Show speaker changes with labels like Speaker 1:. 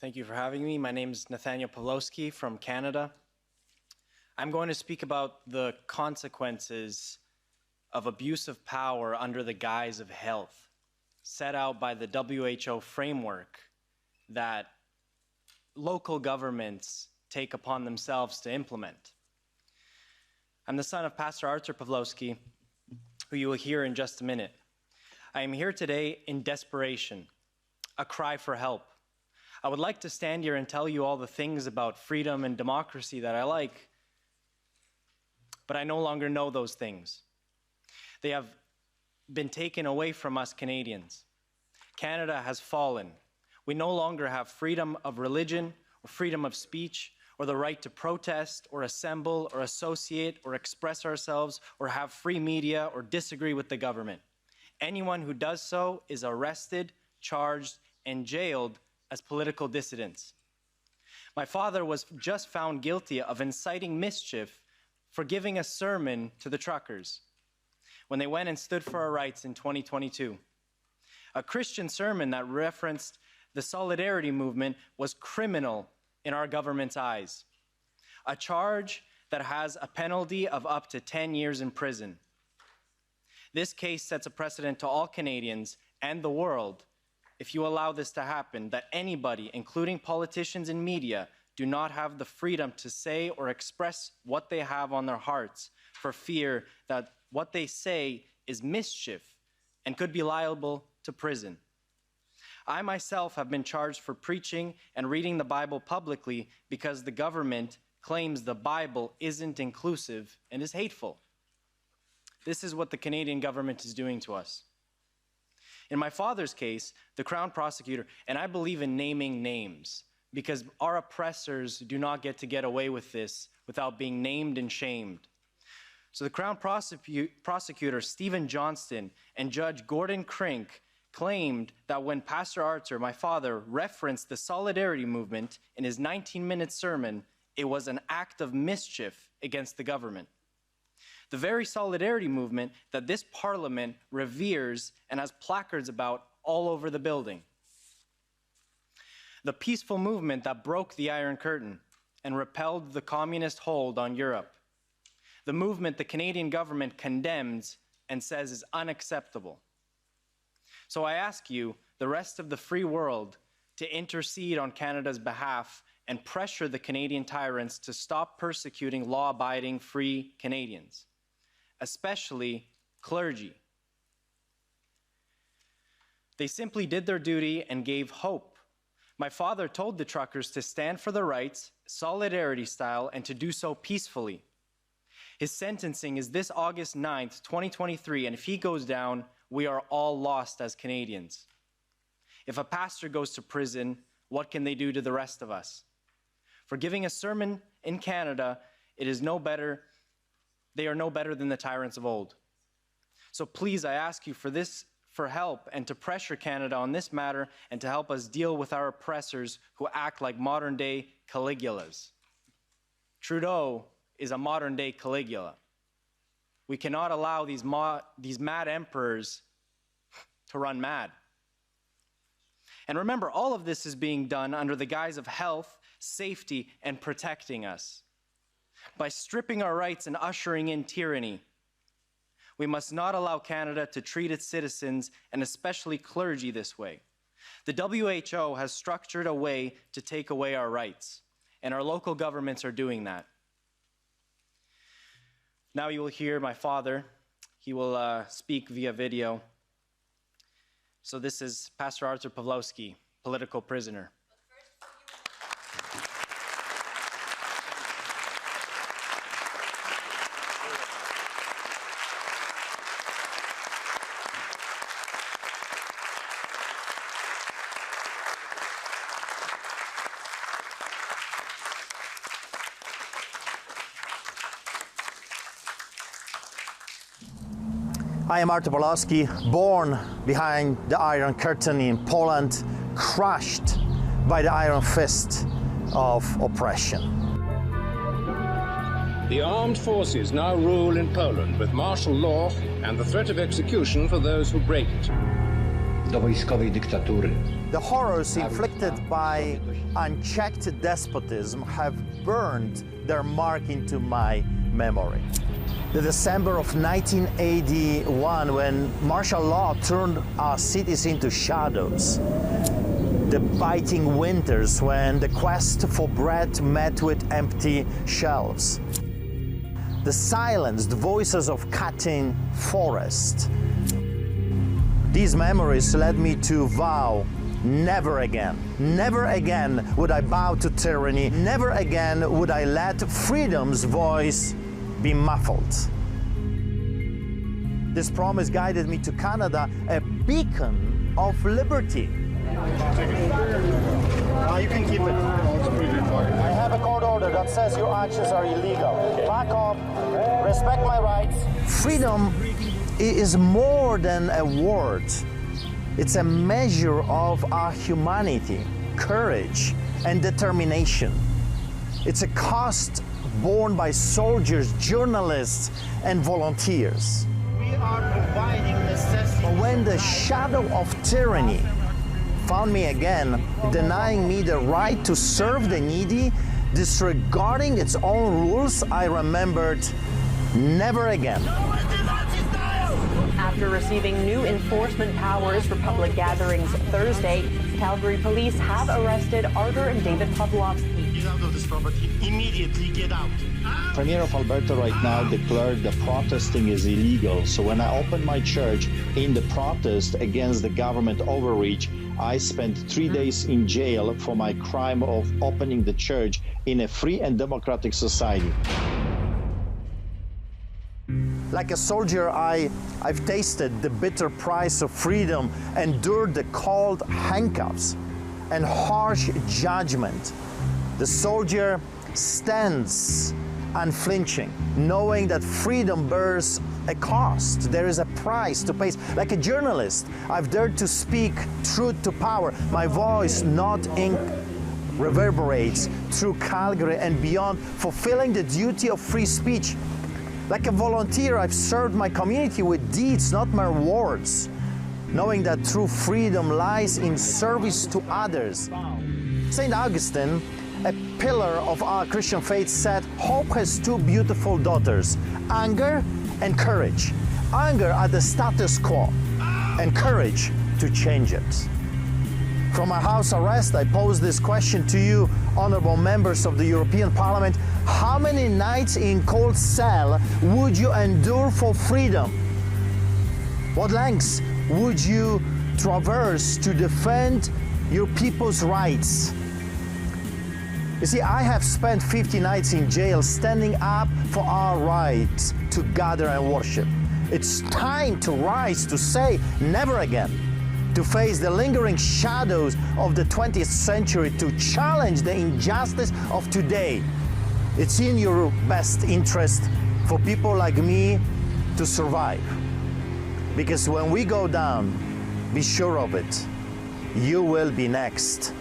Speaker 1: Thank you for having me. My name is Nathaniel Pawlowski from Canada. I'm going to speak about the consequences of abuse of power under the guise of health, set out by the WHO framework that local governments take upon themselves to implement. I'm the son of Pastor Artur Pawlowski, who you will hear in just a minute. I am here today in desperation, a cry for help. I would like to stand here and tell you all the things about freedom and democracy that I like, but I no longer know those things. They have been taken away from us Canadians. Canada has fallen. We no longer have freedom of religion or freedom of speech or the right to protest or assemble or associate or express ourselves or have free media or disagree with the government. Anyone who does so is arrested, charged, and jailed as political dissidents. My father was just found guilty of inciting mischief for giving a sermon to the truckers when they went and stood for our rights in 2022. A Christian sermon that referenced the solidarity movement was criminal in our government's eyes. A charge that has a penalty of up to 10 years in prison. This case sets a precedent to all Canadians and the world if you allow this to happen, that anybody, including politicians and media, do not have the freedom to say or express what they have on their hearts for fear that what they say is mischief and could be liable to prison. I myself have been charged for preaching and reading the Bible publicly because the government claims the Bible isn't inclusive and is hateful. This is what the Canadian government is doing to us. In my father's case, the Crown prosecutor, and I believe in naming names because our oppressors do not get to get away with this without being named and shamed. So the Crown prosecutor, Stephen Johnston, and Judge Gordon Crink claimed that when Pastor Artur, my father, referenced the solidarity movement in his 19-minute sermon, it was an act of mischief against the government. The very solidarity movement that this parliament reveres and has placards about all over the building. The peaceful movement that broke the Iron Curtain and repelled the communist hold on Europe. The movement the Canadian government condemns and says is unacceptable. So I ask you, the rest of the free world, to intercede on Canada's behalf and pressure the Canadian tyrants to stop persecuting law-abiding free Canadians, especially clergy. They simply did their duty and gave hope. My father told the truckers to stand for their rights, solidarity style, and to do so peacefully. His sentencing is this August 9th, 2023, and if he goes down, we are all lost as Canadians. If a pastor goes to prison, what can they do to the rest of us? For giving a sermon in Canada, it is no better. They are no better than the tyrants of old. So please, I ask you for help and to pressure Canada on this matter and to help us deal with our oppressors who act like modern-day Caligulas. Trudeau is a modern-day Caligula. We cannot allow these mad emperors to run mad. And remember, all of this is being done under the guise of health, safety, and protecting us. By stripping our rights and ushering in tyranny, we must not allow Canada to treat its citizens, and especially clergy, this way. The WHO has structured a way to take away our rights, and our local governments are doing that. Now you will hear my father. He will speak via video. So this is Pastor Artur Pawlowski, political prisoner.
Speaker 2: I am Artur Pawlowski, born behind the Iron Curtain in Poland, crushed by the iron fist of oppression.
Speaker 3: The armed forces now rule in Poland with martial law and the threat of execution for those who break it. do wojskowej dyktatury.
Speaker 2: The horrors inflicted by unchecked despotism have burned their mark into my memory. The December of 1981, when martial law turned our cities into shadows. The biting winters when the quest for bread met with empty shelves. The silenced voices of cutting forest. These memories led me to vow, never again would I bow to tyranny, never again would I let freedom's voice be muffled. This promise guided me to Canada, a beacon of liberty. You can keep it. I have a court order that says your actions are illegal. Back off, respect my rights. Freedom is more than a word. It's a measure of our humanity, courage, and determination. It's a cost borne by soldiers, journalists, and volunteers. We are providing necessity. But when the shadow of tyranny found me again, denying me the right to serve the needy, disregarding its own rules, I remembered, never again.
Speaker 4: After receiving new enforcement powers for public gatherings Thursday, Calgary police have arrested Arthur and David Pawlowski.
Speaker 2: Get out of this property. Immediately get out.
Speaker 5: Premier of Alberta right now declared that protesting is illegal. So when I opened my church in the protest against the government overreach, I spent 3 days in jail for my crime of opening the church in a free and democratic society.
Speaker 2: Like a soldier, I've tasted the bitter price of freedom, endured the cold handcuffs and harsh judgment. The soldier stands unflinching, knowing that freedom bears a cost. There is a price to pay. Like a journalist, I've dared to speak truth to power. My voice, not ink, reverberates through Calgary and beyond, fulfilling the duty of free speech. Like a volunteer, I've served my community with deeds, not mere words, knowing that true freedom lies in service to others. St. Augustine, a pillar of our Christian faith, said, hope has two beautiful daughters, anger and courage. Anger at the status quo, and courage to change it. From my house arrest, I pose this question to you, honorable members of the European Parliament. How many nights in cold cell would you endure for freedom? What lengths would you traverse to defend your people's rights? You see, I have spent 50 nights in jail standing up for our right to gather and worship. It's time to rise, to say never again, to face the lingering shadows of the 20th century, to challenge the injustice of today. It's in your best interest for people like me to survive. Because when we go down, be sure of it, you will be next.